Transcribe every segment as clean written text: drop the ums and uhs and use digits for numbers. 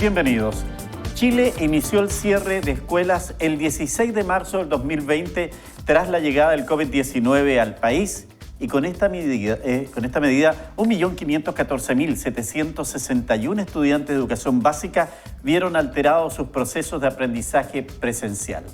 Bienvenidos. Chile inició el cierre de escuelas el 16 de marzo del 2020 tras la llegada del COVID-19 al país y con esta medida 1.514.761 estudiantes de educación básica vieron alterados sus procesos de aprendizaje presencial.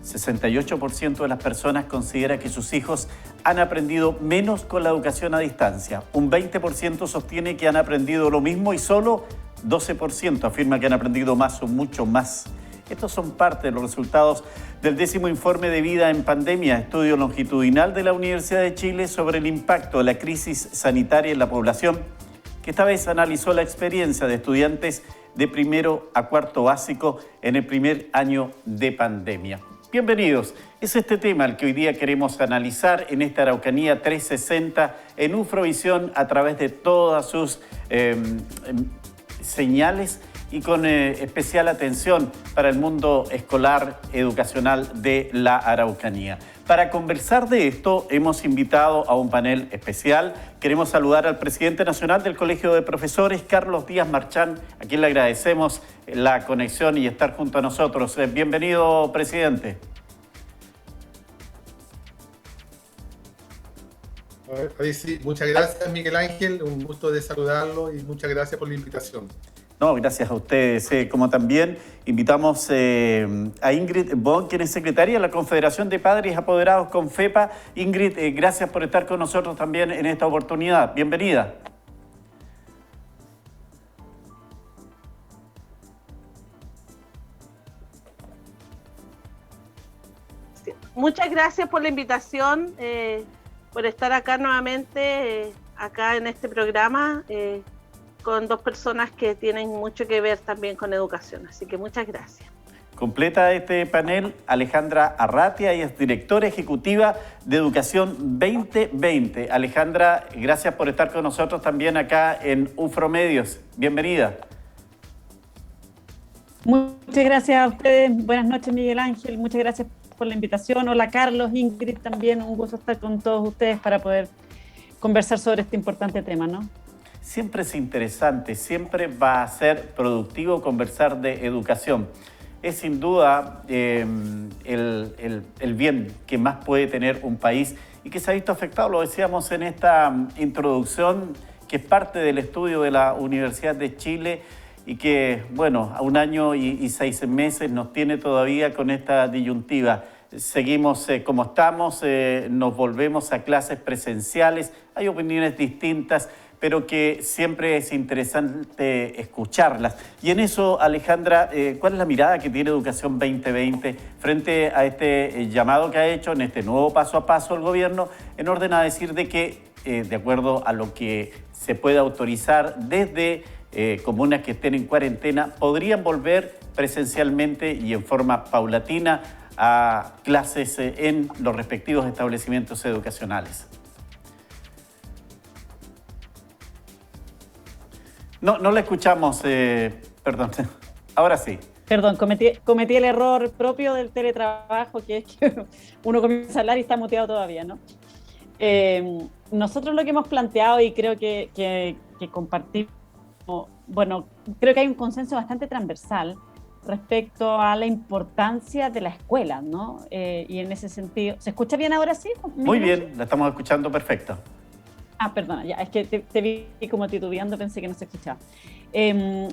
68% de las personas considera que sus hijos han aprendido menos con la educación a distancia. Un 20% sostiene que han aprendido lo mismo y solo 12% afirma que han aprendido más o mucho más. Estos son parte de los resultados del 10º informe de vida en pandemia, estudio longitudinal de la Universidad de Chile sobre el impacto de la crisis sanitaria en la población, que esta vez analizó la experiencia de estudiantes de primero a cuarto básico en el primer año de pandemia. Bienvenidos. Es este tema el que hoy día queremos analizar en esta Araucanía 360 en Ufrovisión a través de todas sus señales y con especial atención para el mundo escolar educacional de la Araucanía. Para conversar de esto hemos invitado a un panel especial. Queremos saludar al presidente nacional del Colegio de Profesores, Carlos Díaz Marchán, a quien le agradecemos la conexión y estar junto a nosotros. Bienvenido, presidente. Ahí sí, muchas gracias, Miguel Ángel, un gusto de saludarlo y muchas gracias por la invitación. No, gracias a ustedes. Como también invitamos a Ingrid Bon, quien es secretaria de la Confederación de Padres Apoderados Confepa. Ingrid, gracias por estar con nosotros también en esta oportunidad. Bienvenida. Muchas gracias por la invitación, por estar acá nuevamente, acá en este programa, con dos personas que tienen mucho que ver también con educación. Así que muchas gracias. Completa este panel Alejandra Arratia, ella es directora ejecutiva de Educación 2020. Alejandra, gracias por estar con nosotros también acá en Ufromedios. Bienvenida. Muchas gracias a ustedes. Buenas noches, Miguel Ángel. Muchas gracias por la invitación. Hola, Carlos, Ingrid, también un gusto estar con todos ustedes para poder conversar sobre este importante tema, ¿no? Siempre es interesante, siempre va a ser productivo conversar de educación. Es sin duda el bien que más puede tener un país y que se ha visto afectado, lo decíamos en esta introducción, que es parte del estudio de la Universidad de Chile y que, bueno, a 1 año y 6 meses nos tiene todavía con esta disyuntiva. Seguimos como estamos, nos volvemos a clases presenciales, hay opiniones distintas, pero que siempre es interesante escucharlas. Y en eso, Alejandra, ¿cuál es la mirada que tiene Educación 2020 frente a este llamado que ha hecho en este nuevo paso a paso el gobierno en orden a decir de que, de acuerdo a lo que se puede autorizar desde comunas que estén en cuarentena, podrían volver presencialmente y en forma paulatina a clases en los respectivos establecimientos educacionales? No la escuchamos, perdón. Ahora sí. Perdón, cometí el error propio del teletrabajo, que es que uno comienza a hablar y está muteado todavía, ¿no? Nosotros lo que hemos planteado y creo que compartimos, bueno, creo que hay un consenso bastante transversal respecto a la importancia de la escuela, ¿no? Y en ese sentido, ¿se escucha bien ahora sí? Muy bien, la estamos escuchando perfecto. Perdona, ya, es que te vi como titubeando, pensé que no se escuchaba.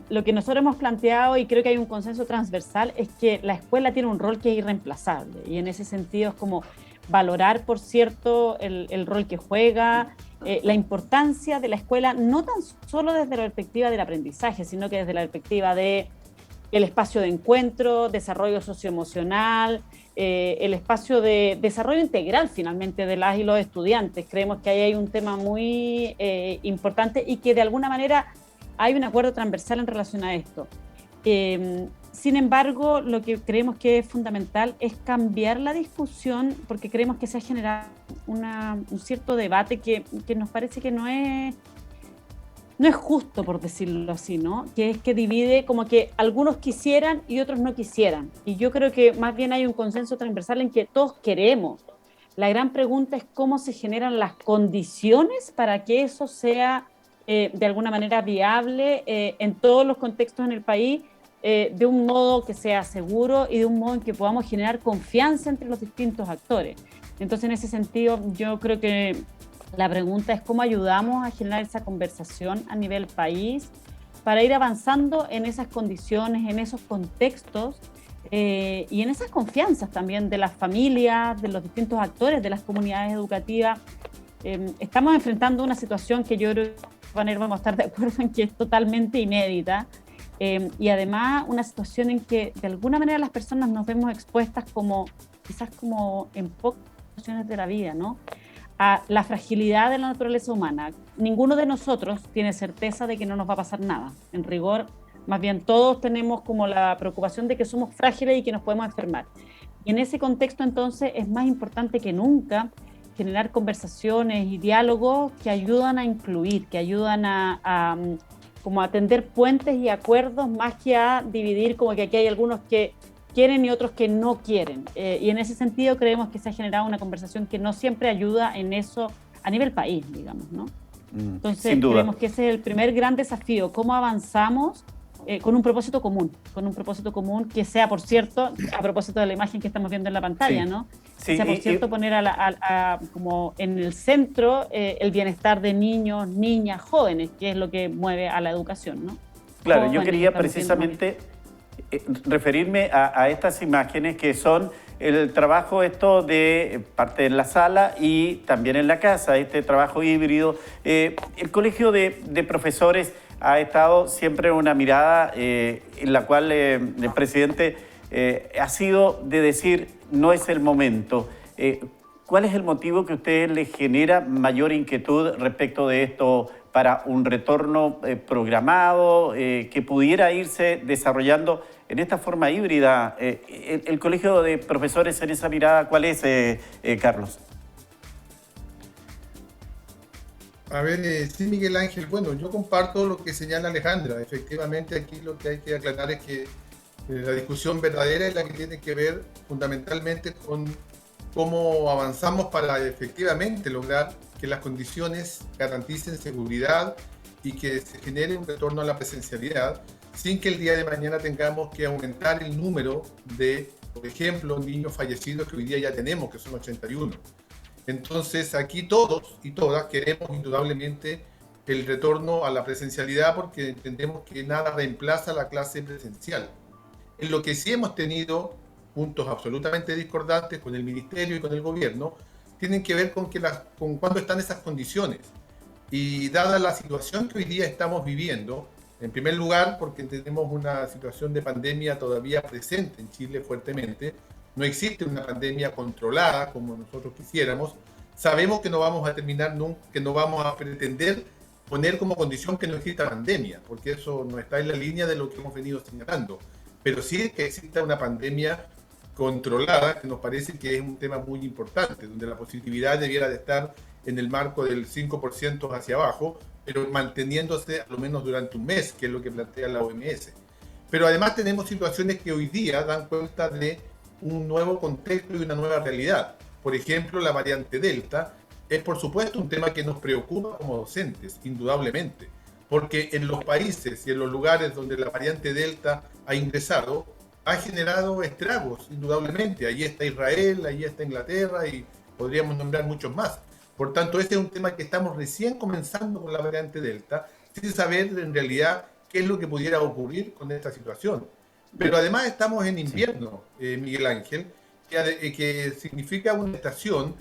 Lo que nosotros hemos planteado, y creo que hay un consenso transversal, es que la escuela tiene un rol que es irreemplazable, y en ese sentido es como valorar, por cierto, el rol que juega, la importancia de la escuela, no tan solo desde la perspectiva del aprendizaje, sino que desde la perspectiva de el espacio de encuentro, desarrollo socioemocional, el espacio de desarrollo integral finalmente de las y los estudiantes. Creemos que ahí hay un tema muy importante y que de alguna manera hay un acuerdo transversal en relación a esto. Sin embargo, lo que creemos que es fundamental es cambiar la discusión, porque creemos que se ha generado un cierto debate que nos parece que no es justo, por decirlo así, ¿no? Que es que divide como que algunos quisieran y otros no quisieran. Y yo creo que más bien hay un consenso transversal en que todos queremos. La gran pregunta es cómo se generan las condiciones para que eso sea de alguna manera viable en todos los contextos en el país, de un modo que sea seguro y de un modo en que podamos generar confianza entre los distintos actores. Entonces, en ese sentido, yo creo que la pregunta es cómo ayudamos a generar esa conversación a nivel país para ir avanzando en esas condiciones, en esos contextos y en esas confianzas también de las familias, de los distintos actores, de las comunidades educativas. Estamos enfrentando una situación que yo creo que vamos a estar de acuerdo en que es totalmente inédita y además una situación en que de alguna manera las personas nos vemos expuestas como, quizás como en pocas situaciones de la vida, ¿no? A la fragilidad de la naturaleza humana. Ninguno de nosotros tiene certeza de que no nos va a pasar nada. En rigor, más bien todos tenemos como la preocupación de que somos frágiles y que nos podemos enfermar. Y en ese contexto entonces es más importante que nunca generar conversaciones y diálogos que ayudan a incluir, que ayudan a como a tender puentes y acuerdos más que a dividir, como que aquí hay algunos que quieren y otros que no quieren. Y en ese sentido creemos que se ha generado una conversación que no siempre ayuda en eso a nivel país, digamos, ¿no? Entonces creemos que ese es el primer gran desafío, cómo avanzamos con un propósito común que sea, por cierto, a propósito de la imagen que estamos viendo en la pantalla, sí, ¿no? Sí, que sea, por cierto, poner como en el centro el bienestar de niños, niñas, jóvenes, que es lo que mueve a la educación, ¿no? Claro, yo quería precisamente referirme a estas imágenes que son el trabajo esto de parte en la sala y también en la casa, este trabajo híbrido. El Colegio de Profesores ha estado siempre en una mirada en la cual el presidente ha sido de decir no es el momento. ¿Cuál es el motivo que a ustedes les genera mayor inquietud respecto de esto para un retorno programado que pudiera irse desarrollando en esta forma híbrida? El Colegio de Profesores en esa mirada, ¿cuál es, Carlos? A ver, sí, Miguel Ángel, bueno, yo comparto lo que señala Alejandra. Efectivamente, aquí lo que hay que aclarar es que la discusión verdadera es la que tiene que ver fundamentalmente con cómo avanzamos para efectivamente lograr que las condiciones garanticen seguridad y que se genere un retorno a la presencialidad sin que el día de mañana tengamos que aumentar el número de, por ejemplo, niños fallecidos que hoy día ya tenemos, que son 81. Entonces, aquí todos y todas queremos indudablemente el retorno a la presencialidad porque entendemos que nada reemplaza la clase presencial. En lo que sí hemos tenido puntos absolutamente discordantes con el Ministerio y con el Gobierno, tienen que ver con cuándo están esas condiciones. Y dada la situación que hoy día estamos viviendo, en primer lugar, porque tenemos una situación de pandemia todavía presente en Chile fuertemente, no existe una pandemia controlada como nosotros quisiéramos, sabemos que no vamos a terminar nunca, que no vamos a pretender poner como condición que no exista pandemia, porque eso no está en la línea de lo que hemos venido señalando, pero sí que exista una pandemia controlada, que nos parece que es un tema muy importante, donde la positividad debiera de estar en el marco del 5% hacia abajo, pero manteniéndose a lo menos durante un mes, que es lo que plantea la OMS. Pero además tenemos situaciones que hoy día dan cuenta de un nuevo contexto y una nueva realidad. Por ejemplo, la variante Delta es por supuesto un tema que nos preocupa como docentes, indudablemente, porque en los países y en los lugares donde la variante Delta ha ingresado, ha generado estragos, indudablemente. Ahí está Israel, ahí está Inglaterra y podríamos nombrar muchos más. Por tanto, este es un tema que estamos recién comenzando con la variante Delta, sin saber en realidad qué es lo que pudiera ocurrir con esta situación. Pero además estamos en invierno, Miguel Ángel, que significa una estación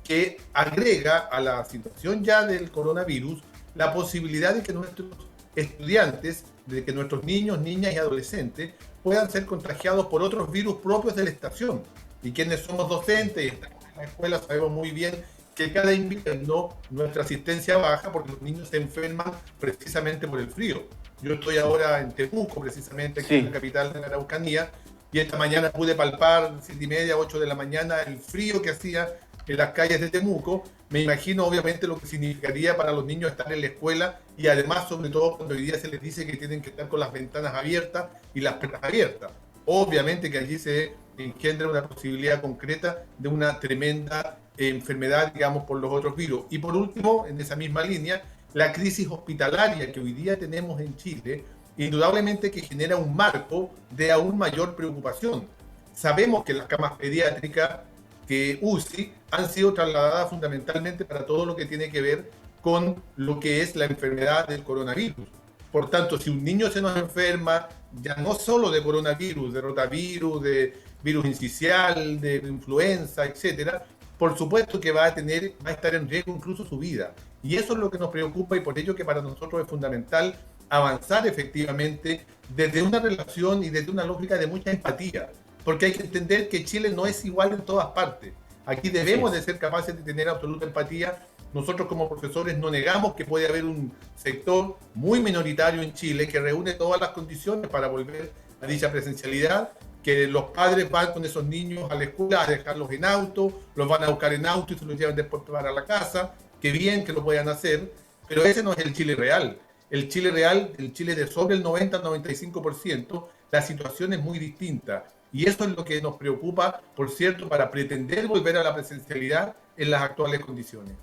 que agrega a la situación ya del coronavirus la posibilidad de que nuestros estudiantes, de que nuestros niños, niñas y adolescentes puedan ser contagiados por otros virus propios de la estación. Y quienes somos docentes y estamos en la escuela sabemos muy bien que cada invierno nuestra asistencia baja porque los niños se enferman precisamente por el frío. Yo estoy ahora en Temuco, precisamente aquí en la capital de la Araucanía, y esta mañana pude palpar 7:30, 8 de la mañana el frío que hacía en las calles de Temuco. Me imagino obviamente lo que significaría para los niños estar en la escuela y además sobre todo cuando hoy día se les dice que tienen que estar con las ventanas abiertas y las puertas abiertas. Obviamente que allí se engendra una posibilidad concreta de una tremenda enfermedad, digamos, por los otros virus. Y por último, en esa misma línea, la crisis hospitalaria que hoy día tenemos en Chile, indudablemente que genera un marco de aún mayor preocupación. Sabemos que las camas pediátricas, que UCI, han sido trasladadas fundamentalmente para todo lo que tiene que ver con lo que es la enfermedad del coronavirus. Por tanto, si un niño se nos enferma, ya no solo de coronavirus, de rotavirus, de virus incisional, de influenza, etcétera, por supuesto que va a estar en riesgo incluso su vida. Y eso es lo que nos preocupa y por ello que para nosotros es fundamental avanzar efectivamente desde una relación y desde una lógica de mucha empatía, porque hay que entender que Chile no es igual en todas partes. Aquí debemos de ser capaces de tener absoluta empatía. Nosotros como profesores no negamos que puede haber un sector muy minoritario en Chile que reúne todas las condiciones para volver a dicha presencialidad, que los padres van con esos niños a la escuela a dejarlos en auto, los van a buscar en auto y se los llevan después para la casa. Qué bien que lo puedan hacer, pero ese no es el Chile real. El Chile real, el Chile de sobre el 90-95%, la situación es muy distinta. Y eso es lo que nos preocupa, por cierto, para pretender volver a la presencialidad en las actuales condiciones.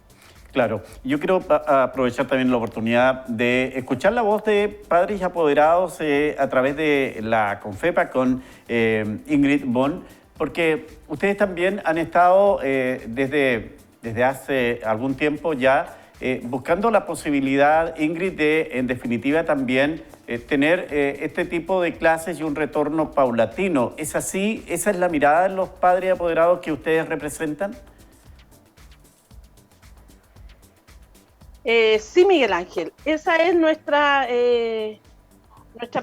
Claro, yo quiero aprovechar también la oportunidad de escuchar la voz de padres y apoderados a través de la CONFEPA con Ingrid Bon, porque ustedes también han estado desde hace algún tiempo ya buscando la posibilidad, Ingrid, de en definitiva también tener este tipo de clases y un retorno paulatino. ¿Es así? ¿Esa es la mirada de los padres y apoderados que ustedes representan? Sí, Miguel Ángel, esa es nuestra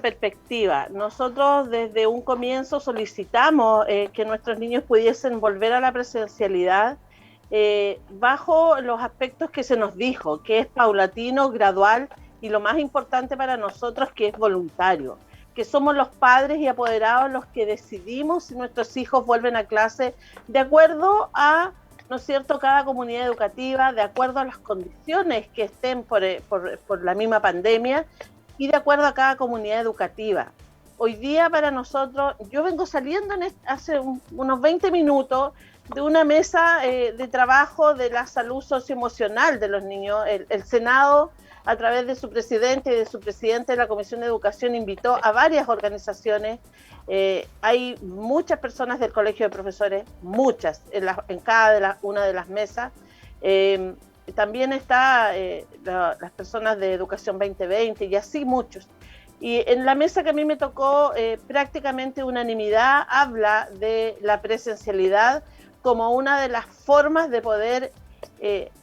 perspectiva. Nosotros desde un comienzo solicitamos que nuestros niños pudiesen volver a la presencialidad bajo los aspectos que se nos dijo, que es paulatino, gradual y lo más importante para nosotros que es voluntario, que somos los padres y apoderados los que decidimos si nuestros hijos vuelven a clase de acuerdo a, ¿no es cierto?, cada comunidad educativa, de acuerdo a las condiciones que estén por la misma pandemia y de acuerdo a cada comunidad educativa. Hoy día para nosotros, yo vengo saliendo hace unos 20 minutos de una mesa de trabajo de la salud socioemocional de los niños. El Senado, a través de su presidente y de su presidente de la Comisión de Educación, invitó a varias organizaciones. Hay muchas personas del Colegio de Profesores, muchas, en cada una de las mesas. También está las personas de Educación 2020 y así muchos. Y en la mesa que a mí me tocó, prácticamente unanimidad habla de la presencialidad como una de las formas de poder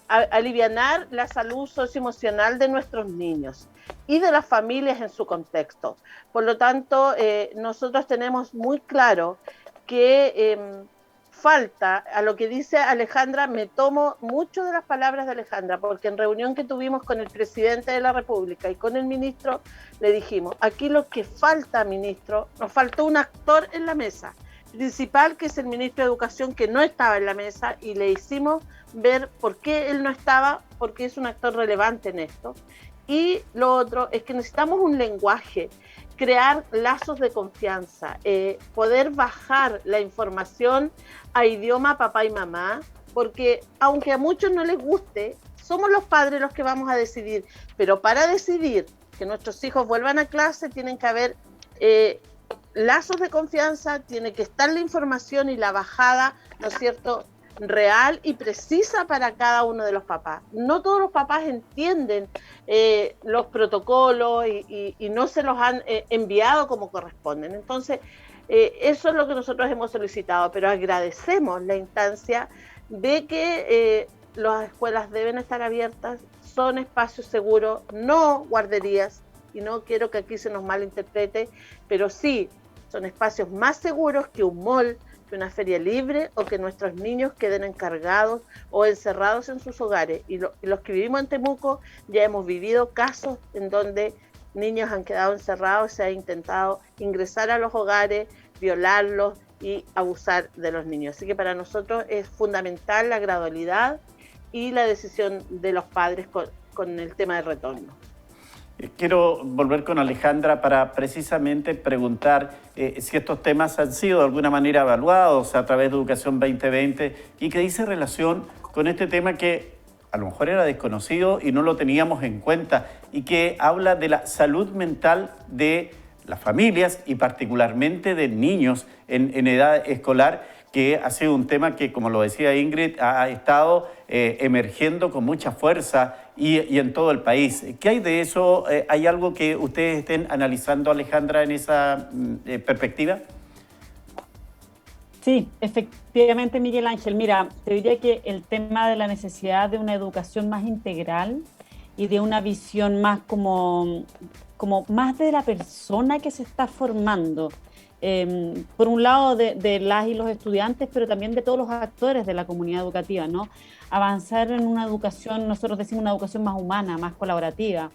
alivianar la salud socioemocional de nuestros niños y de las familias en su contexto. Por lo tanto, nosotros tenemos muy claro que falta, a lo que dice Alejandra, me tomo mucho de las palabras de Alejandra, porque en reunión que tuvimos con el presidente de la República y con el ministro, le dijimos, aquí lo que falta, ministro, nos faltó un actor en la mesa principal, que es el ministro de Educación, que no estaba en la mesa, y le hicimos ver por qué él no estaba, porque es un actor relevante en esto. Y lo otro es que necesitamos un lenguaje, crear lazos de confianza, poder bajar la información a idioma papá y mamá, porque aunque a muchos no les guste, somos los padres los que vamos a decidir, pero para decidir que nuestros hijos vuelvan a clase tienen que haber lazos de confianza, tiene que estar la información y la bajada, ¿no es cierto?, real y precisa para cada uno de los papás. No todos los papás entienden los protocolos y no se los han enviado como corresponden. Entonces, eso es lo que nosotros hemos solicitado, pero agradecemos la instancia de que las escuelas deben estar abiertas, son espacios seguros, no guarderías, y no quiero que aquí se nos malinterprete, pero sí son espacios más seguros que un mall, que una feria libre, o que nuestros niños queden encargados o encerrados en sus hogares. Y los que vivimos en Temuco ya hemos vivido casos en donde niños han quedado encerrados, se ha intentado ingresar a los hogares, violarlos y abusar de los niños. Así que para nosotros es fundamental la gradualidad y la decisión de los padres con el tema del retorno. Quiero volver con Alejandra para precisamente preguntar si estos temas han sido de alguna manera evaluados a través de Educación 2020 y que dice relación con este tema que a lo mejor era desconocido y no lo teníamos en cuenta, y que habla de la salud mental de las familias y particularmente de niños en edad escolar, que ha sido un tema que, como lo decía Ingrid, ha estado emergiendo con mucha fuerza y en todo el país. ¿Qué hay de eso? ¿Hay algo que ustedes estén analizando, Alejandra, en esa perspectiva? Sí, efectivamente, Miguel Ángel. Mira, te diría que el tema de la necesidad de una educación más integral y de una visión más como más de la persona que se está formando. Por un lado de las y los estudiantes, pero también de todos los actores de la comunidad educativa, ¿no? Avanzar en una educación, nosotros decimos una educación más humana, más colaborativa.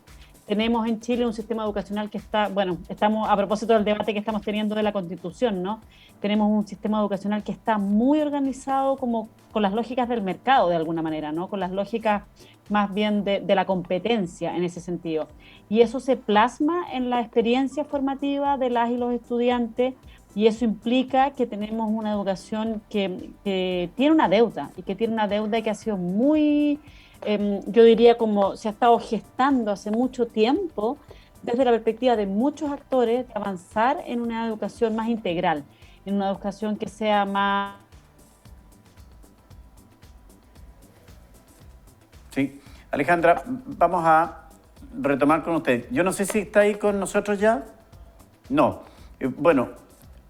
Tenemos en Chile un sistema educacional que está, bueno, estamos a propósito del debate que estamos teniendo de la Constitución, ¿no? Tenemos un sistema educacional que está muy organizado como con las lógicas del mercado de alguna manera, ¿no? Con las lógicas más bien de la competencia en ese sentido. Y eso se plasma en la experiencia formativa de las y los estudiantes, y eso implica que tenemos una educación que tiene una deuda, y que tiene una deuda que ha sido muy, yo diría como se ha estado gestando hace mucho tiempo, desde la perspectiva de muchos actores, de avanzar en una educación más integral, en una educación que sea más... Sí. Alejandra, vamos a retomar con usted. Yo no sé si está ahí con nosotros ya. No. Bueno,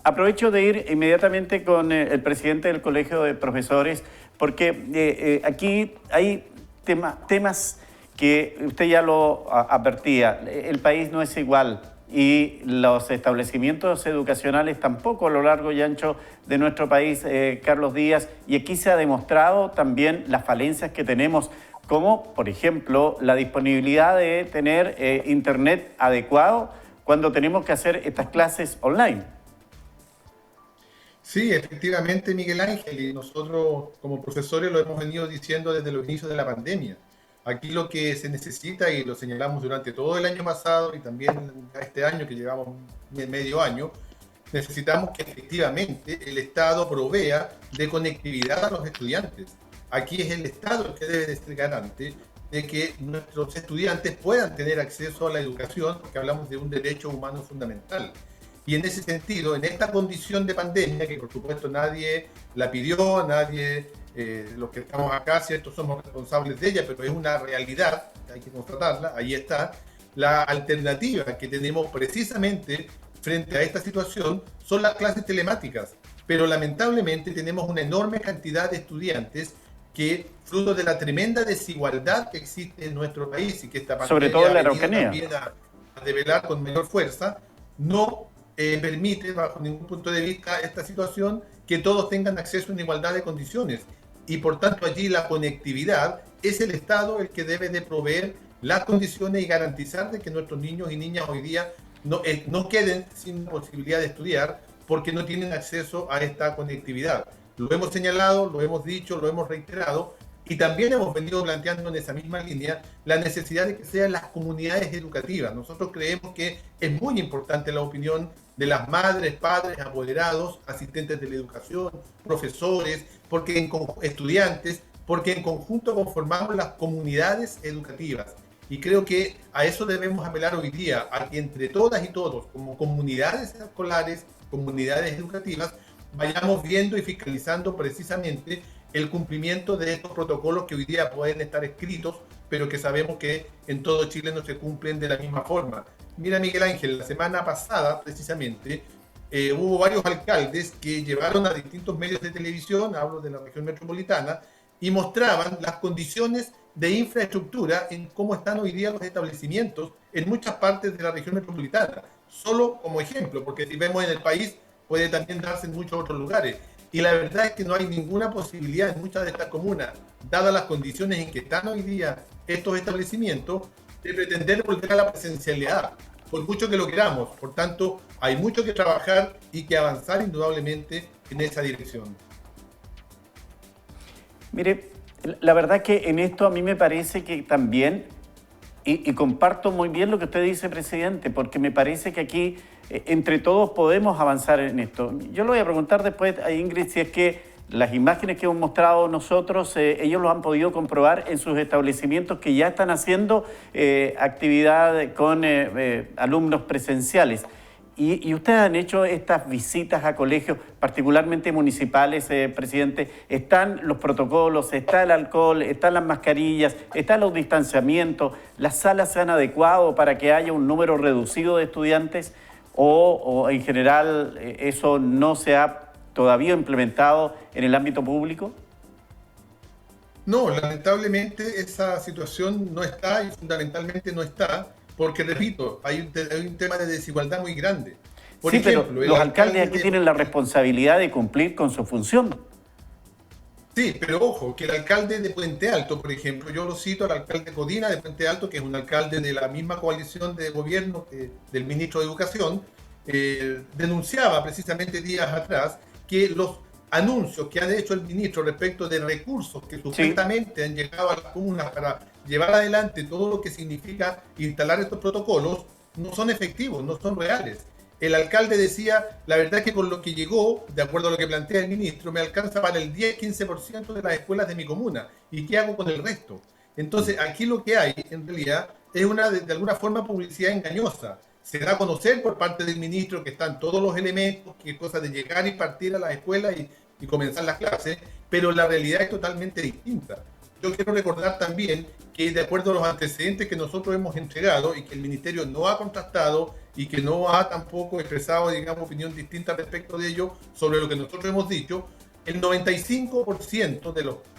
aprovecho de ir inmediatamente con el presidente del Colegio de Profesores, porque aquí hay temas que usted ya lo advertía. El país no es igual y los establecimientos educacionales tampoco a lo largo y ancho de nuestro país, Carlos Díaz, y aquí se ha demostrado también las falencias que tenemos, como por ejemplo la disponibilidad de tener internet adecuado cuando tenemos que hacer estas clases online. Sí, efectivamente, Miguel Ángel, y nosotros como profesores lo hemos venido diciendo desde los inicios de la pandemia. Aquí lo que se necesita, y lo señalamos durante todo el año pasado y también este año que llevamos medio año, necesitamos que efectivamente el Estado provea de conectividad a los estudiantes. Aquí es el Estado el que debe de ser garante de que nuestros estudiantes puedan tener acceso a la educación, porque hablamos de un derecho humano fundamental. Y en ese sentido, en esta condición de pandemia, que por supuesto nadie la pidió, nadie, los que estamos acá, cierto, somos responsables de ella, pero es una realidad, hay que constatarla, ahí está. La alternativa que tenemos precisamente frente a esta situación son las clases telemáticas, pero lamentablemente tenemos una enorme cantidad de estudiantes que, fruto de la tremenda desigualdad que existe en nuestro país y que esta pandemia sobre todo en la ha venido Araucanía también a develar con mayor fuerza, no permite, bajo ningún punto de vista, esta situación, que todos tengan acceso en igualdad de condiciones. Y por tanto allí la conectividad es el Estado el que debe de proveer las condiciones y garantizar de que nuestros niños y niñas hoy día no queden sin posibilidad de estudiar porque no tienen acceso a esta conectividad. Lo hemos señalado, lo hemos dicho, lo hemos reiterado, y también hemos venido planteando en esa misma línea la necesidad de que sean las comunidades educativas. Nosotros creemos que es muy importante la opinión de las madres, padres, apoderados, asistentes de la educación, profesores, estudiantes, porque en conjunto conformamos las comunidades educativas. Y creo que a eso debemos apelar hoy día, a que entre todas y todos, como comunidades escolares, comunidades educativas, vayamos viendo y fiscalizando precisamente el cumplimiento de estos protocolos que hoy día pueden estar escritos, pero que sabemos que en todo Chile no se cumplen de la misma forma. Mira, Miguel Ángel, la semana pasada, precisamente, hubo varios alcaldes que llevaron a distintos medios de televisión, hablo de la región metropolitana, y mostraban las condiciones de infraestructura en cómo están hoy día los establecimientos en muchas partes de la región metropolitana. Solo como ejemplo, porque si vemos en el país, puede también darse en muchos otros lugares. Y la verdad es que no hay ninguna posibilidad en muchas de estas comunas, dadas las condiciones en que están hoy día estos establecimientos, de pretender volver a la presencialidad, por mucho que lo queramos. Por tanto, hay mucho que trabajar y que avanzar indudablemente en esa dirección. Mire, la verdad que en esto a mí me parece que también, y comparto muy bien lo que usted dice, presidente, porque me parece que aquí entre todos podemos avanzar en esto. Yo le voy a preguntar después a Ingrid si es que las imágenes que hemos mostrado nosotros, ellos lo han podido comprobar en sus establecimientos que ya están haciendo actividad con alumnos presenciales. Y ustedes han hecho estas visitas a colegios, particularmente municipales, presidente. Están los protocolos, está el alcohol, están las mascarillas, están los distanciamientos. ¿Las salas se han adecuado para que haya un número reducido de estudiantes? ¿O en general eso no se ha todavía implementado en el ámbito público? No, lamentablemente esa situación no está, y fundamentalmente no está, porque, repito, hay un tema de desigualdad muy grande. Por ejemplo, pero los alcaldes aquí tienen la responsabilidad de cumplir con su función. Sí, pero ojo, que el alcalde de Puente Alto, por ejemplo, yo lo cito al alcalde Codina de Puente Alto, que es un alcalde de la misma coalición de gobierno del ministro de Educación, denunciaba precisamente días atrás que los anuncios que ha hecho el ministro respecto de recursos que supuestamente han llegado a las comunas para llevar adelante todo lo que significa instalar estos protocolos, no son efectivos, no son reales. El alcalde decía, la verdad es que con lo que llegó, de acuerdo a lo que plantea el ministro, me alcanza para el 10-15% de las escuelas de mi comuna. ¿Y qué hago con el resto? Entonces, aquí lo que hay, en realidad, es de alguna forma publicidad engañosa. Se da a conocer por parte del ministro que están todos los elementos, que es cosa de llegar y partir a las escuelas y comenzar las clases, pero la realidad es totalmente distinta. Yo quiero recordar también que, de acuerdo a los antecedentes que nosotros hemos entregado y que el ministerio no ha contrastado y que no ha tampoco expresado, digamos, opinión distinta respecto de ello sobre lo que nosotros hemos dicho, el 95%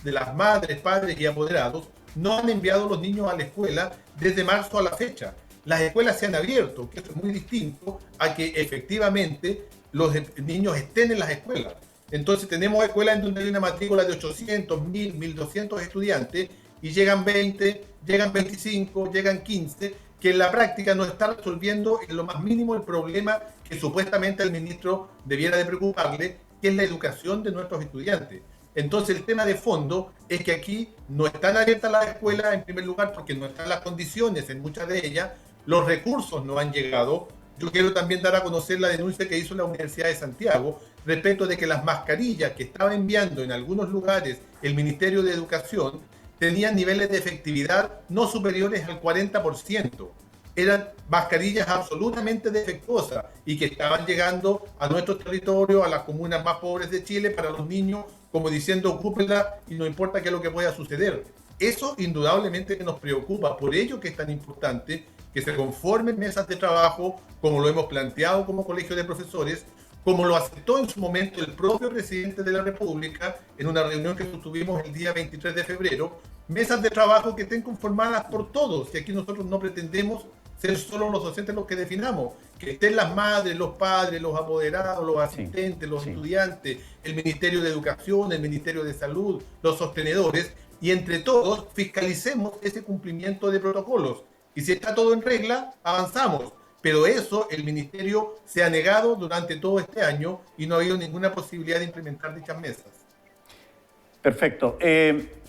de las madres, padres y apoderados no han enviado a los niños a la escuela desde marzo a la fecha. Las escuelas se han abierto, que eso es muy distinto a que efectivamente los niños estén en las escuelas. Entonces tenemos escuelas en donde hay una matrícula de 800, 1000, 1200 estudiantes y llegan 20, llegan 25, llegan 15, que en la práctica no está resolviendo en lo más mínimo el problema que supuestamente al ministro debiera de preocuparle, que es la educación de nuestros estudiantes. Entonces el tema de fondo es que aquí no están abiertas las escuelas en primer lugar porque no están las condiciones en muchas de ellas, los recursos no han llegado. Yo quiero también dar a conocer la denuncia que hizo la Universidad de Santiago respecto de que las mascarillas que estaba enviando en algunos lugares el Ministerio de Educación tenían niveles de efectividad no superiores al 40%. Eran mascarillas absolutamente defectuosas y que estaban llegando a nuestro territorio, a las comunas más pobres de Chile, para los niños, como diciendo, ocúpenla y no importa qué es lo que pueda suceder. Eso indudablemente que nos preocupa, por ello que es tan importante que se conformen mesas de trabajo, como lo hemos planteado como colegio de profesores, como lo aceptó en su momento el propio presidente de la República en una reunión que tuvimos el día 23 de febrero, mesas de trabajo que estén conformadas por todos, y aquí nosotros no pretendemos ser solo los docentes los que definamos, que estén las madres, los padres, los apoderados, los asistentes, los estudiantes, el Ministerio de Educación, el Ministerio de Salud, los sostenedores, y entre todos fiscalicemos ese cumplimiento de protocolos. Y si está todo en regla, avanzamos. Pero eso el Ministerio se ha negado durante todo este año y no ha habido ninguna posibilidad de implementar dichas mesas. Perfecto.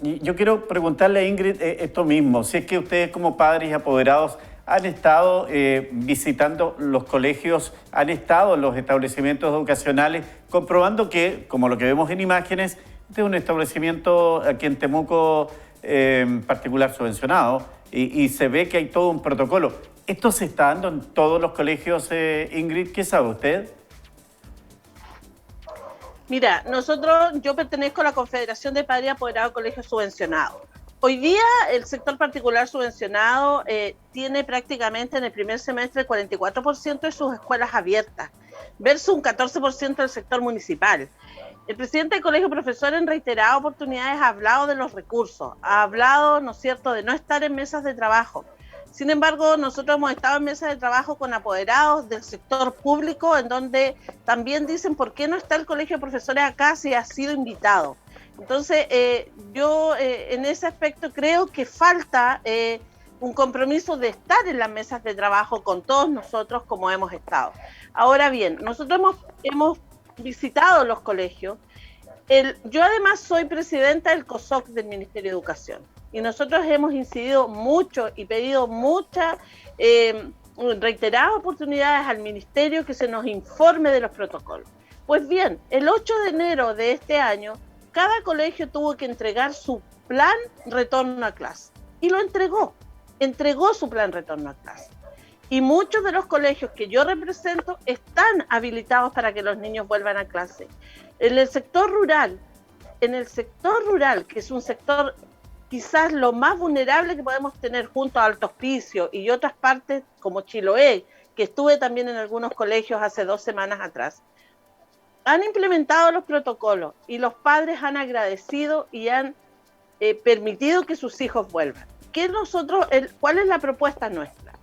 Yo quiero preguntarle a Ingrid esto mismo. Si es que ustedes como padres y apoderados han estado visitando los colegios, han estado en los establecimientos educacionales, comprobando que, como lo que vemos en imágenes, este es un establecimiento aquí en Temuco particular subvencionado y se ve que hay todo un protocolo. ¿Esto se está dando en todos los colegios, Ingrid? ¿Qué sabe usted? Mira, yo pertenezco a la Confederación de Padres y Apoderados de Colegios Subvencionados. Hoy día el sector particular subvencionado tiene prácticamente en el primer semestre el 44% de sus escuelas abiertas, versus un 14% del sector municipal. El presidente del Colegio de Profesores en reiteradas oportunidades ha hablado de los recursos, ha hablado, ¿no es cierto?, de no estar en mesas de trabajo. Sin embargo, nosotros hemos estado en mesas de trabajo con apoderados del sector público, en donde también dicen por qué no está el Colegio de Profesores acá si ha sido invitado. Entonces, yo en ese aspecto creo que falta un compromiso de estar en las mesas de trabajo con todos nosotros como hemos estado. Ahora bien, nosotros hemos visitado los colegios. Yo además soy presidenta del COSOC del Ministerio de Educación y nosotros hemos incidido mucho y pedido muchas reiteradas oportunidades al Ministerio que se nos informe de los protocolos. Pues bien, el 8 de enero de este año cada colegio tuvo que entregar su plan retorno a clase. Y lo entregó su plan retorno a clase. Y muchos de los colegios que yo represento están habilitados para que los niños vuelvan a clase. En el sector rural, que es un sector quizás lo más vulnerable que podemos tener junto a Alto Hospicio y otras partes como Chiloé, que estuve también en algunos colegios hace 2 semanas atrás, han implementado los protocolos y los padres han agradecido y han permitido que sus hijos vuelvan. ¿Cuál es la propuesta nuestra?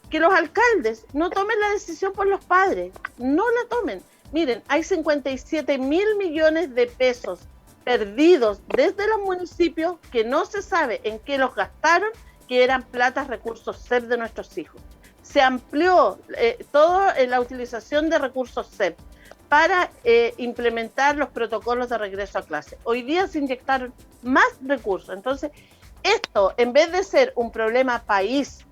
Que los alcaldes no tomen la decisión por los padres, no la tomen. Miren, hay 57.000 millones de pesos perdidos desde los municipios que no se sabe en qué los gastaron, que eran platas, recursos CEP de nuestros hijos. Se amplió toda la utilización de recursos CEP para implementar los protocolos de regreso a clase. Hoy día se inyectaron más recursos. Entonces, esto, en vez de ser un problema país,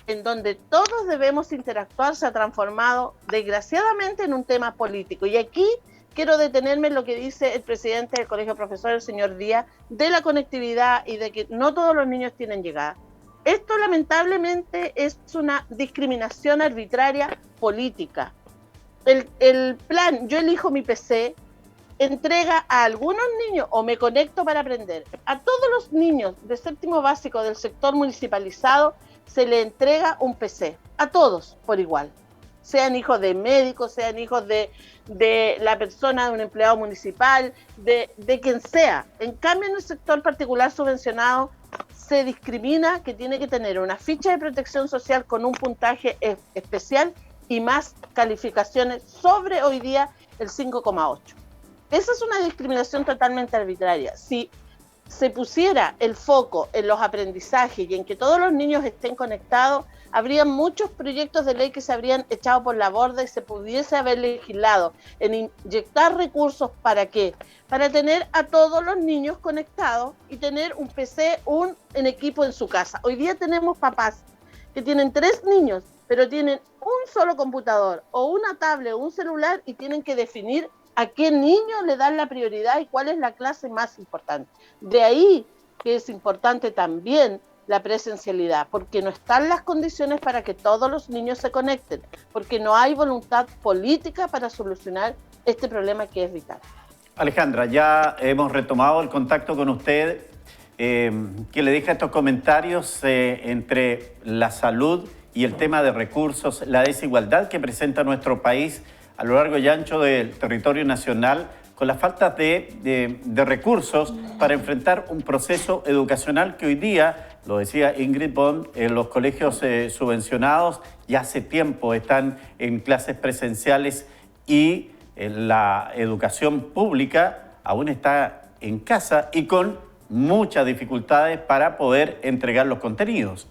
en donde todos debemos interactuar, se ha transformado desgraciadamente en un tema político. Y aquí quiero detenerme en lo que dice el presidente del Colegio de Profesores, el señor Díaz, de la conectividad y de que no todos los niños tienen llegada. Esto lamentablemente es una discriminación arbitraria política. El plan Yo elijo mi PC entrega a algunos niños, o Me Conecto para Aprender, a todos los niños de séptimo básico del sector municipalizado se le entrega un PC, a todos por igual, sean hijos de médicos, sean hijos de la persona, de un empleado municipal, de quien sea. En cambio, en el sector particular subvencionado se discrimina que tiene que tener una ficha de protección social con un puntaje especial y más calificaciones sobre hoy día el 5,8. Esa es una discriminación totalmente arbitraria. Si se pusiera el foco en los aprendizajes y en que todos los niños estén conectados, habría muchos proyectos de ley que se habrían echado por la borda y se pudiese haber legislado en inyectar recursos. ¿Para qué? Para tener a todos los niños conectados y tener un PC, en equipo en su casa. Hoy día tenemos papás que tienen 3 niños, pero tienen un solo computador o una tablet o un celular y tienen que definir a qué niño le dan la prioridad y cuál es la clase más importante. De ahí que es importante también la presencialidad, porque no están las condiciones para que todos los niños se conecten, porque no hay voluntad política para solucionar este problema que es vital. Alejandra, ya hemos retomado el contacto con usted, que le deja estos comentarios entre la salud y el tema de recursos, la desigualdad que presenta nuestro país a lo largo y ancho del territorio nacional, con la falta de recursos para enfrentar un proceso educacional que hoy día, lo decía Ingrid Bond, los colegios subvencionados ya hace tiempo están en clases presenciales y la educación pública aún está en casa y con muchas dificultades para poder entregar los contenidos.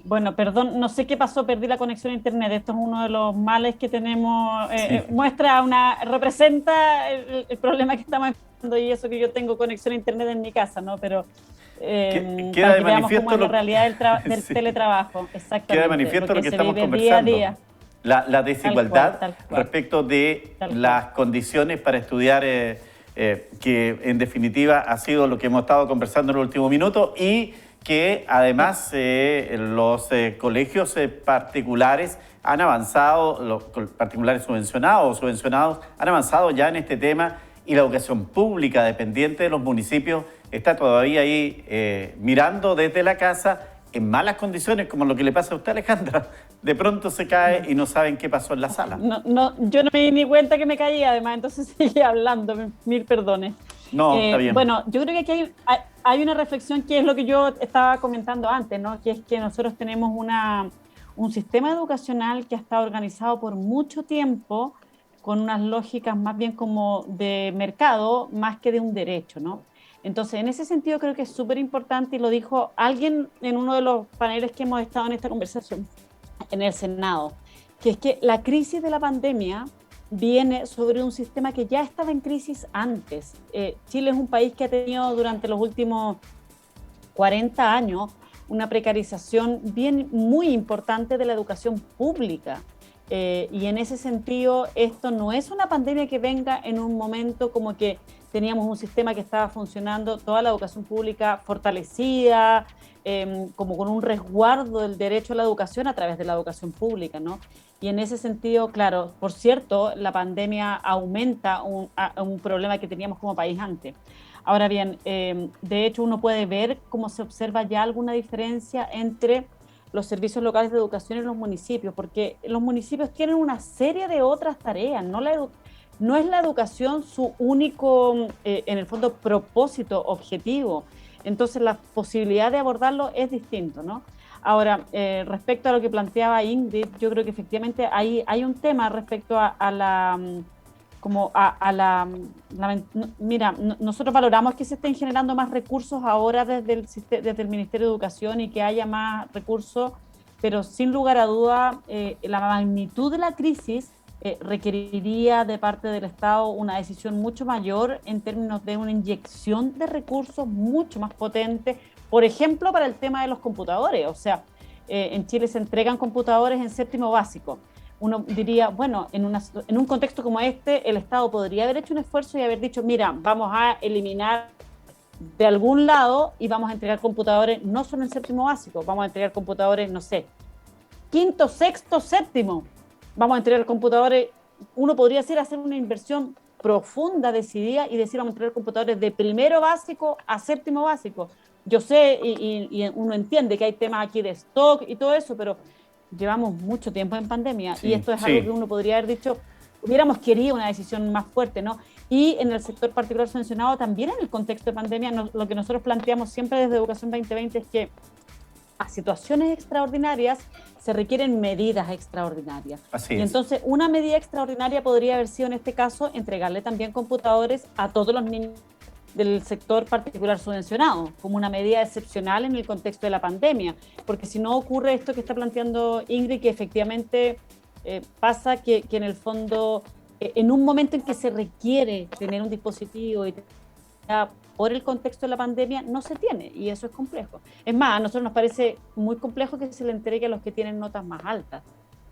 Bueno, perdón, no sé qué pasó, perdí la conexión a internet. Esto es uno de los males que tenemos. Sí. Representa el problema que estamos enfrentando y eso que yo tengo conexión a internet en mi casa, ¿no? Pero queda de manifiesto cómo es la realidad del sí. teletrabajo. Exactamente. Queda de manifiesto lo que estamos conversando. Día a día. La desigualdad tal cual. Respecto de las condiciones para estudiar, que en definitiva ha sido lo que hemos estado conversando en el último minuto, y que además los colegios particulares han avanzado, los particulares subvencionados han avanzado ya en este tema, y la educación pública dependiente de los municipios está todavía ahí mirando desde la casa en malas condiciones, como lo que le pasa a usted, Alejandra. De pronto se cae y no saben qué pasó en la sala. No, yo no me di ni cuenta que me caía, además, entonces sigue hablando, mil perdones. No, está bien. Bueno, yo creo que aquí hay una reflexión que es lo que yo estaba comentando antes, ¿no? Que es que nosotros tenemos un sistema educacional que ha estado organizado por mucho tiempo con unas lógicas más bien como de mercado, más que de un derecho, ¿no? Entonces, en ese sentido creo que es súper importante, y lo dijo alguien en uno de los paneles que hemos estado en esta conversación en el Senado, que es que la crisis de la pandemia viene sobre un sistema que ya estaba en crisis antes. Chile es un país que ha tenido durante los últimos 40 años una precarización muy importante de la educación pública. Y en ese sentido, esto no es una pandemia que venga en un momento como que teníamos un sistema que estaba funcionando, toda la educación pública fortalecida, como con un resguardo del derecho a la educación a través de la educación pública, ¿no? Y en ese sentido, claro, por cierto, la pandemia aumenta un problema que teníamos como país antes. Ahora bien, de hecho uno puede ver cómo se observa ya alguna diferencia entre los servicios locales de educación en los municipios, porque los municipios tienen una serie de otras tareas, no es la educación su único, en el fondo, propósito, objetivo. Entonces la posibilidad de abordarlo es distinto, ¿no? Ahora, respecto a lo que planteaba Ingrid, yo creo que efectivamente hay un tema respecto mira, nosotros valoramos que se estén generando más recursos ahora desde el Ministerio de Educación y que haya más recursos, pero sin lugar a duda la magnitud de la crisis requeriría de parte del Estado una decisión mucho mayor en términos de una inyección de recursos mucho más potente, por ejemplo, para el tema de los computadores. O sea, en Chile se entregan computadores en séptimo básico. Uno diría, bueno, en un contexto como este, el Estado podría haber hecho un esfuerzo y haber dicho, mira, vamos a eliminar de algún lado y vamos a entregar computadores no solo en séptimo básico, vamos a entregar computadores, no sé, quinto, sexto, séptimo. Vamos a entregar computadores, uno podría hacer una inversión profunda, decidida, y decir, vamos a entregar computadores de primero básico a séptimo básico. Yo sé y uno entiende que hay temas aquí de stock y todo eso, pero llevamos mucho tiempo en pandemia y esto es algo que uno podría haber dicho, hubiéramos querido una decisión más fuerte, ¿no? Y en el sector particular mencionado, también en el contexto de pandemia, lo que nosotros planteamos siempre desde Educación 2020 es que a situaciones extraordinarias se requieren medidas extraordinarias. Así y es. Entonces, una medida extraordinaria podría haber sido en este caso entregarle también computadores a todos los niños del sector particular subvencionado, como una medida excepcional en el contexto de la pandemia, porque si no ocurre esto que está planteando Ingrid, que efectivamente pasa que en el fondo, en un momento en que se requiere tener un dispositivo y por el contexto de la pandemia, no se tiene, y eso es complejo. Es más, a nosotros nos parece muy complejo que se le entregue a los que tienen notas más altas.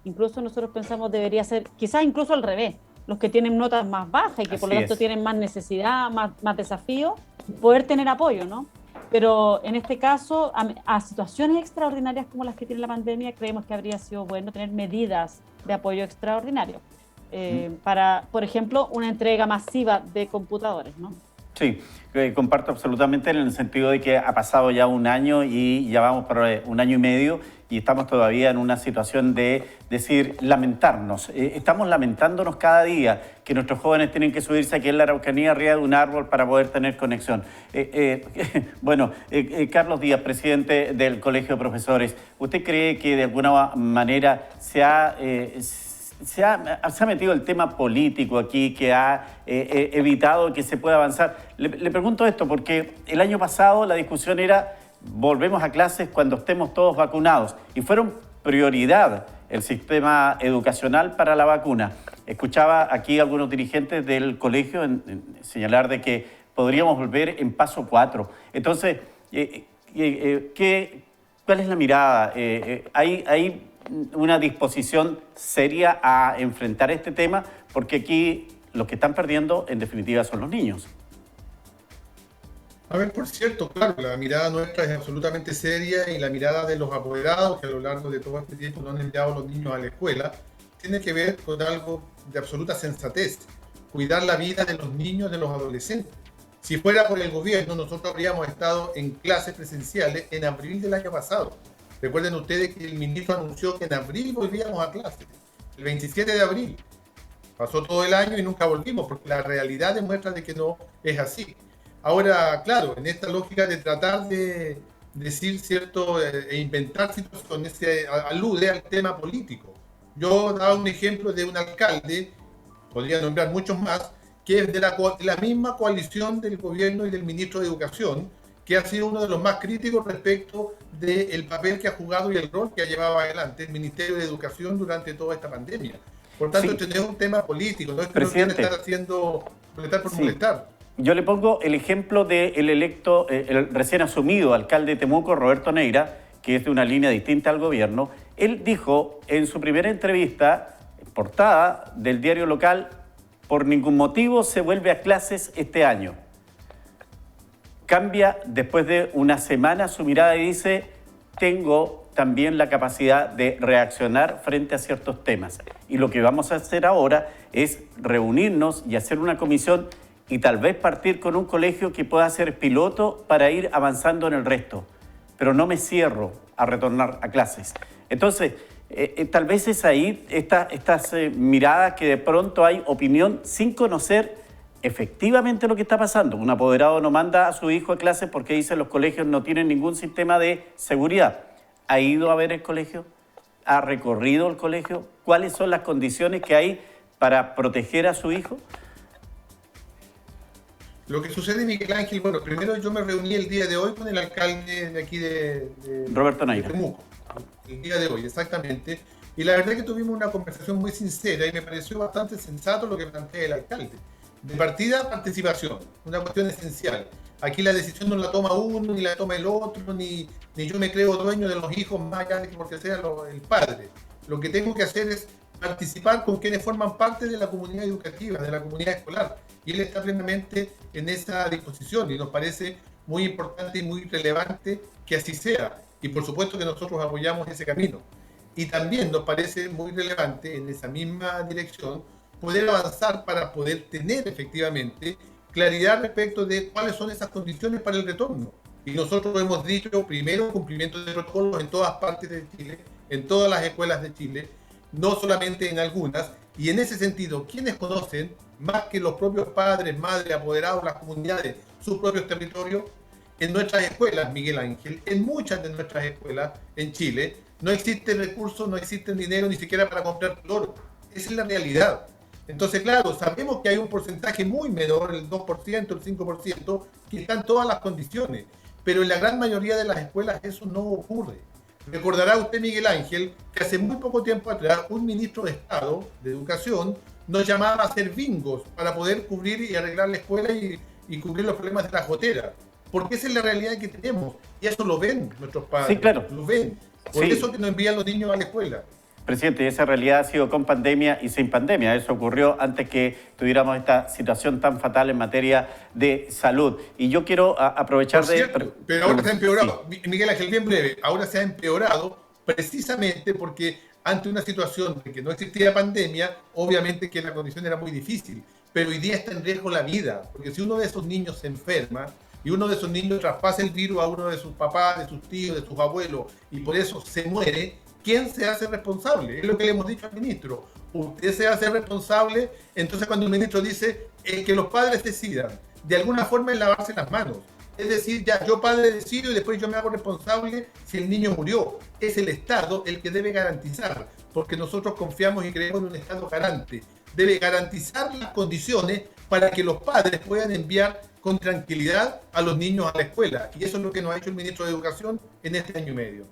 Incluso nosotros pensamos debería ser, quizás incluso al revés, los que tienen notas más bajas y que por lo tanto tienen más necesidad, más desafío, poder tener apoyo, ¿no? Pero en este caso, a situaciones extraordinarias como las que tiene la pandemia, creemos que habría sido bueno tener medidas de apoyo extraordinario para, por ejemplo, una entrega masiva de computadores, ¿no? Sí, comparto absolutamente en el sentido de que ha pasado ya un año y ya vamos por un año y medio y estamos todavía en una situación de decir, lamentarnos. Estamos lamentándonos cada día que nuestros jóvenes tienen que subirse aquí en la Araucanía arriba de un árbol para poder tener conexión. Bueno, Carlos Díaz, presidente del Colegio de Profesores, ¿usted cree que de alguna manera se ha metido el tema político aquí que ha evitado que se pueda avanzar? Le pregunto esto porque el año pasado la discusión era volvemos a clases cuando estemos todos vacunados y fueron prioridad el sistema educacional para la vacuna. Escuchaba aquí a algunos dirigentes del colegio señalar de que podríamos volver en paso 4. Entonces, ¿cuál es la mirada? ¿Hay una disposición seria a enfrentar este tema? Porque aquí los que están perdiendo, en definitiva, son los niños. A ver, por cierto, claro, la mirada nuestra es absolutamente seria y la mirada de los apoderados que a lo largo de todo este tiempo no han enviado a los niños a la escuela tiene que ver con algo de absoluta sensatez, cuidar la vida de los niños, de los adolescentes. Si fuera por el gobierno, nosotros habríamos estado en clases presenciales en abril del año pasado. Recuerden ustedes que el ministro anunció que en abril volvíamos a clases, el 27 de abril. Pasó todo el año y nunca volvimos, porque la realidad demuestra de que no es así. Ahora, claro, en esta lógica de tratar de decir cierto e inventar situaciones, se alude al tema político. Yo daba un ejemplo de un alcalde, podría nombrar muchos más, que es de la misma coalición del gobierno y del ministro de Educación, que ha sido uno de los más críticos respecto del papel que ha jugado y el rol que ha llevado adelante el Ministerio de Educación durante toda esta pandemia. Por tanto, este no es un tema político, no es que no quieren estar haciendo molestar por molestar. Yo le pongo el ejemplo del electo, el recién asumido alcalde de Temuco, Roberto Neira, que es de una línea distinta al gobierno. Él dijo en su primera entrevista portada del diario local: por ningún motivo se vuelve a clases este año. Cambia después de una semana su mirada y dice: tengo también la capacidad de reaccionar frente a ciertos temas. Y lo que vamos a hacer ahora es reunirnos y hacer una comisión y tal vez partir con un colegio que pueda ser piloto para ir avanzando en el resto. Pero no me cierro a retornar a clases. Entonces, tal vez es ahí estas miradas que de pronto hay opinión sin conocer efectivamente lo que está pasando. Un apoderado no manda a su hijo a clases porque dice los colegios no tienen ningún sistema de seguridad. ¿Ha ido a ver el colegio? ¿Ha recorrido el colegio? ¿Cuáles son las condiciones que hay para proteger a su hijo? Lo que sucede, Miguel Ángel, bueno, primero yo me reuní el día de hoy con el alcalde de aquí de Roberto Naira. De Temuco, el día de hoy, exactamente. Y la verdad es que tuvimos una conversación muy sincera y me pareció bastante sensato lo que plantea el alcalde. De partida, participación, una cuestión esencial. Aquí la decisión no la toma uno, ni la toma el otro, ni yo me creo dueño de los hijos más allá de que porque sea el padre. Lo que tengo que hacer es participar con quienes forman parte de la comunidad educativa, de la comunidad escolar. Y él está plenamente en esa disposición y nos parece muy importante y muy relevante que así sea. Y por supuesto que nosotros apoyamos ese camino. Y también nos parece muy relevante en esa misma dirección poder avanzar para poder tener efectivamente claridad respecto de cuáles son esas condiciones para el retorno. Y nosotros hemos dicho, primero, cumplimiento de protocolos en todas partes de Chile, en todas las escuelas de Chile, no solamente en algunas. Y en ese sentido, quienes conocen, más que los propios padres, madres, apoderados, las comunidades, sus propios territorios, en nuestras escuelas, Miguel Ángel, en muchas de nuestras escuelas en Chile, no existen recursos, no existen dinero ni siquiera para comprar cloro. Esa es la realidad. Entonces, claro, sabemos que hay un porcentaje muy menor, el 2%, el 5%, que están todas las condiciones, pero en la gran mayoría de las escuelas eso no ocurre. Recordará usted, Miguel Ángel, que hace muy poco tiempo atrás un ministro de Estado de Educación nos llamaba a hacer bingos para poder cubrir y arreglar la escuela y cubrir los problemas de la gotera. Porque esa es la realidad que tenemos. Y eso lo ven nuestros padres. Sí, claro. Lo ven. Por Sí. eso que nos envían los niños a la escuela. Presidente, esa realidad ha sido con pandemia y sin pandemia. Eso ocurrió antes que tuviéramos esta situación tan fatal en materia de salud. Y yo quiero aprovechar Por cierto, pero ahora se ha empeorado. Sí. Miguel Ángel, bien breve. Ahora se ha empeorado precisamente porque ante una situación de que no existía pandemia, obviamente que la condición era muy difícil. Pero hoy día está en riesgo la vida. Porque si uno de esos niños se enferma y uno de esos niños traspasa el virus a uno de sus papás, de sus tíos, de sus abuelos, y por eso se muere, ¿quién se hace responsable? Es lo que le hemos dicho al ministro. Usted se hace responsable. Entonces cuando el ministro dice que los padres decidan, de alguna forma es lavarse las manos. Es decir, ya yo padre decido y después yo me hago responsable si el niño murió. Es el Estado el que debe garantizar, porque nosotros confiamos y creemos en un Estado garante. Debe garantizar las condiciones para que los padres puedan enviar con tranquilidad a los niños a la escuela. Y eso es lo que nos ha hecho el ministro de Educación en este año y medio.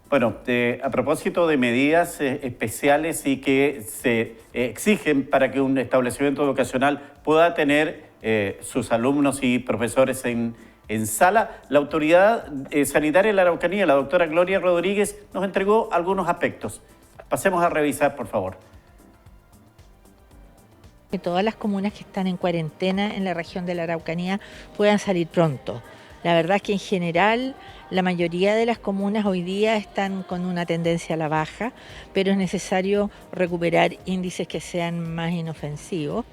Bueno, a propósito de medidas especiales y que se exigen para que un establecimiento educacional pueda tener sus alumnos y profesores en sala, la autoridad sanitaria de la Araucanía, la doctora Gloria Rodríguez, nos entregó algunos aspectos. Pasemos a revisar, por favor. Que todas las comunas que están en cuarentena en la región de la Araucanía puedan salir pronto. La verdad es que en general la mayoría de las comunas hoy día están con una tendencia a la baja, pero es necesario recuperar índices que sean más inofensivos,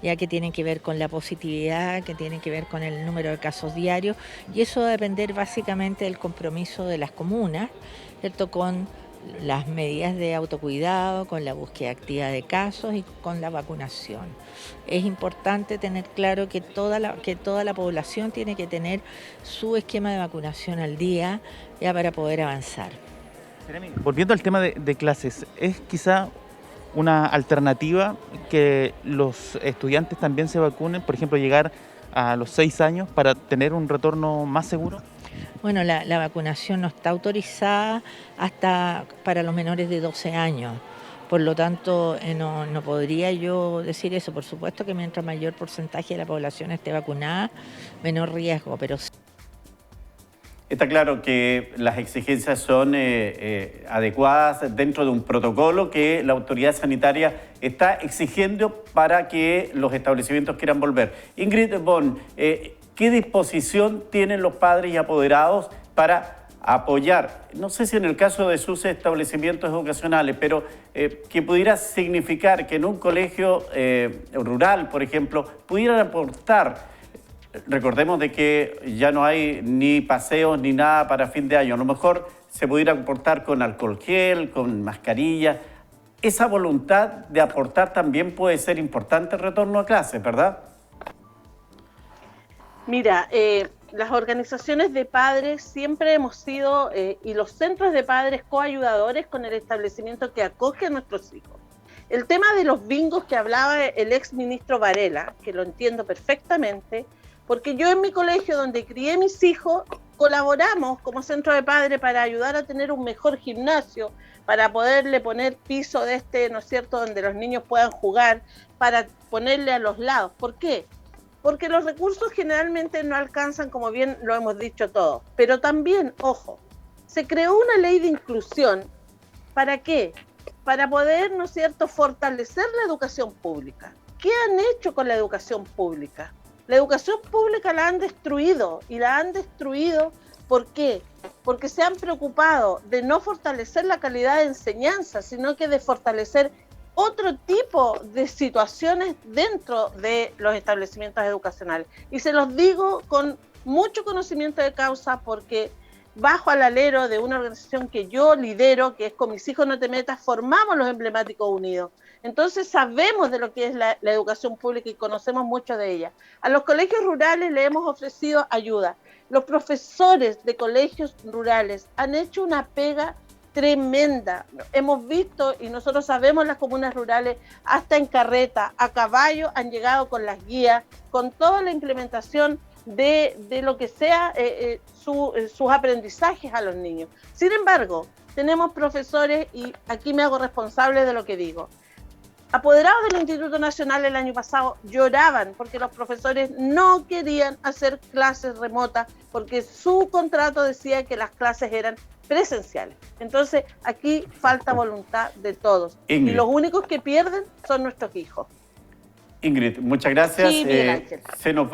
ya que tienen que ver con la positividad, que tienen que ver con el número de casos diarios, y eso va a depender básicamente del compromiso de las comunas, ¿cierto?, con las medidas de autocuidado, con la búsqueda activa de casos y con la vacunación. Es importante tener claro que toda la población tiene que tener su esquema de vacunación al día ya para poder avanzar. Volviendo al tema de clases, ¿es quizá una alternativa que los estudiantes también se vacunen, por ejemplo, llegar a los 6 años para tener un retorno más seguro? Bueno, la vacunación no está autorizada hasta para los menores de 12 años. Por lo tanto, no podría yo decir eso. Por supuesto que mientras mayor porcentaje de la población esté vacunada, menor riesgo, pero Está claro que las exigencias son adecuadas dentro de un protocolo que la autoridad sanitaria está exigiendo para que los establecimientos quieran volver. Ingrid Bon, ¿qué disposición tienen los padres y apoderados para apoyar, no sé si en el caso de sus establecimientos educacionales, pero que pudiera significar que en un colegio rural, por ejemplo, pudieran aportar? Recordemos de que ya no hay ni paseos ni nada para fin de año. A lo mejor se pudiera aportar con alcohol gel, con mascarilla. Esa voluntad de aportar también puede ser importante el retorno a clases, ¿verdad? Mira, las organizaciones de padres siempre hemos sido, y los centros de padres coayudadores con el establecimiento que acoge a nuestros hijos. El tema de los bingos que hablaba el ex ministro Varela, que lo entiendo perfectamente, porque yo en mi colegio donde crié mis hijos, colaboramos como centro de padres para ayudar a tener un mejor gimnasio, para poderle poner piso de ¿no es cierto?, donde los niños puedan jugar, para ponerle a los lados. ¿Por qué? Porque los recursos generalmente no alcanzan, como bien lo hemos dicho todos. Pero también, ojo, se creó una ley de inclusión. ¿Para qué? Para poder, ¿no es cierto?, fortalecer la educación pública. ¿Qué han hecho con la educación pública? La educación pública la han destruido, y la han destruido, ¿por qué? Porque se han preocupado de no fortalecer la calidad de enseñanza, sino que de fortalecer otro tipo de situaciones dentro de los establecimientos educacionales. Y se los digo con mucho conocimiento de causa, porque bajo al alero de una organización que yo lidero, que es Con Mis Hijos No Te Metas, formamos los Emblemáticos Unidos. Entonces sabemos de lo que es la educación pública y conocemos mucho de ella. A los colegios rurales le hemos ofrecido ayuda. Los profesores de colegios rurales han hecho una pega tremenda. Hemos visto, y nosotros sabemos, las comunas rurales, hasta en carreta, a caballo, han llegado con las guías, con toda la implementación de lo que sea sus aprendizajes a los niños. Sin embargo, tenemos profesores, y aquí me hago responsable de lo que digo, apoderados del Instituto Nacional el año pasado lloraban porque los profesores no querían hacer clases remotas porque su contrato decía que las clases eran presenciales. Entonces, aquí falta voluntad de todos. Ingrid. Y los únicos que pierden son nuestros hijos. Ingrid, muchas gracias. Sí, Miguel Ángel. Se nos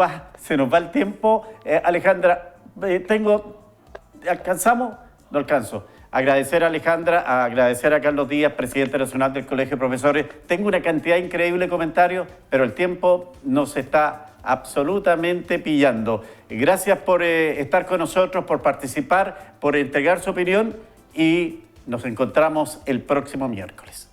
va el tiempo. Alejandra, ¿alcanzamos? No alcanzo. Agradecer a Alejandra, agradecer a Carlos Díaz, presidente nacional del Colegio de Profesores. Tengo una cantidad increíble de comentarios, pero el tiempo nos está absolutamente pillando. Gracias por estar con nosotros, por participar, por entregar su opinión, y nos encontramos el próximo miércoles.